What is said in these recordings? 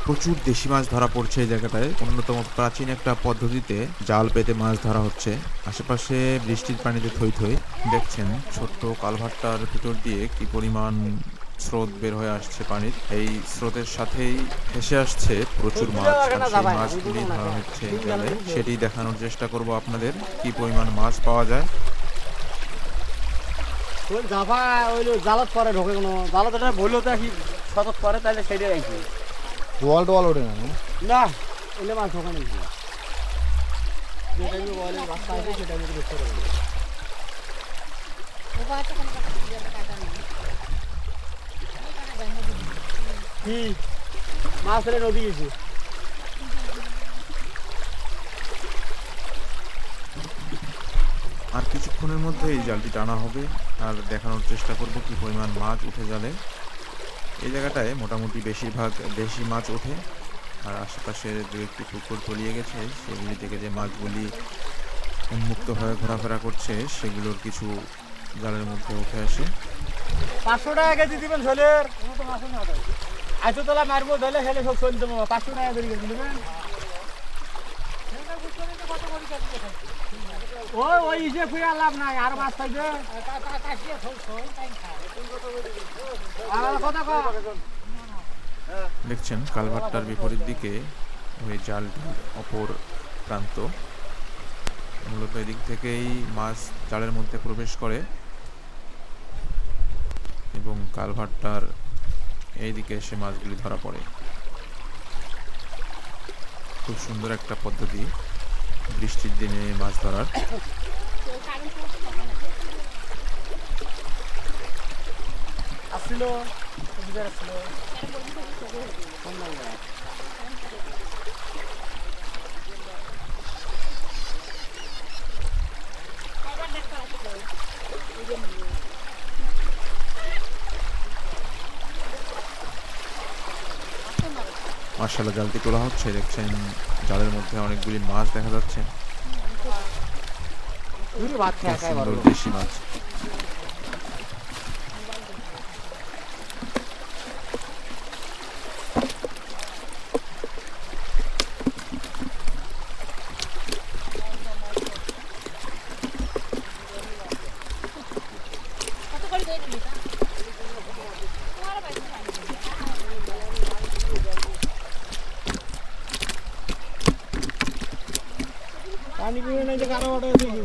প্রচুর দেশি মাছ ধরা পড়ছে এই জায়গাটায়। অন্যতম প্রাচীন একটা পদ্ধতিতে জাল পেতে মাছ ধরা হচ্ছে। আশেপাশে বৃষ্টির পানিতে থই থই। দেখছেন ছোট্ট কালভার্টটার ভিতর দিয়ে কি পরিমাণ স্রোত বের হয়ে আসছে পানির। এই স্রোতের সাথেই ভেসে আসছে প্রচুর মাছ, আর সেই মাছগুলি ধরা হচ্ছে এই জালে। সেটি দেখানোর চেষ্টা করব আপনাদের, কি পরিমাণ মাছ পাওয়া যায়। জাফা ওইলো জালত পরে ঢোকে কোনো জালত এটা বললো তো কি শতক করে তাহলে সেটাই রাখি ওয়াল টোয়াল ওঠে না না এলে মাছ ঢোকা নেই যেটা আমি বলে রাস্তা আছে সেটা আমি দেখতে পারবো কি মাছ ধরে নদী গেছি আর কিছুক্ষণের মধ্যে এই জালটি টানা হবে আর দেখানোর চেষ্টা করব কি পরিমাণ মাছ উঠে জালে। এই জায়গাটায় মোটামুটি বেশিরভাগ দেশি মাছ ওঠে, আর আশেপাশে দু একটি পুকুর তলিয়ে গেছে, সেগুলি থেকে যে মাছগুলি উন্মুক্ত হয়ে ঘোরাফেরা করছে সেগুলোর কিছু জালের মধ্যে উঠে আসে। 500 টাকা কেজি দিবেন ছোলের আইতো তোলা মারবো ধরে খেলে সব চলে দেবো 500 টাকা করে কেজি দিবেন ওই ইসে ফুয়া লাভ নাই আর মাছ পাইবে দেখছেন কালভার্টটার বিপরীত দিকে ওই জালটির অপর প্রান্ত। মূলত এদিক থেকেই মাছ জালের মধ্যে প্রবেশ করে এবং কালভার্টটার এই দিকে এসে মাছগুলি ধরা পড়ে। খুব সুন্দর একটা পদ্ধতি বৃষ্টির দিনে মাছ ধরার। আসছিল মাশাআল্লাহ জালটি তোলা হচ্ছে, দেখছেন জালের মধ্যে অনেকগুলি মাছ দেখা যাচ্ছে, সুন্দর দেশি মাছ। পানি পিবে নাই যে কারো অটো দেখি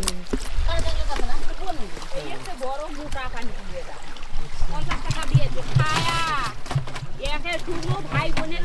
বড় মোটা পানি দিয়ে দাও 50 টাকা দিয়ে খায়া একে শুনো ভাই বোনের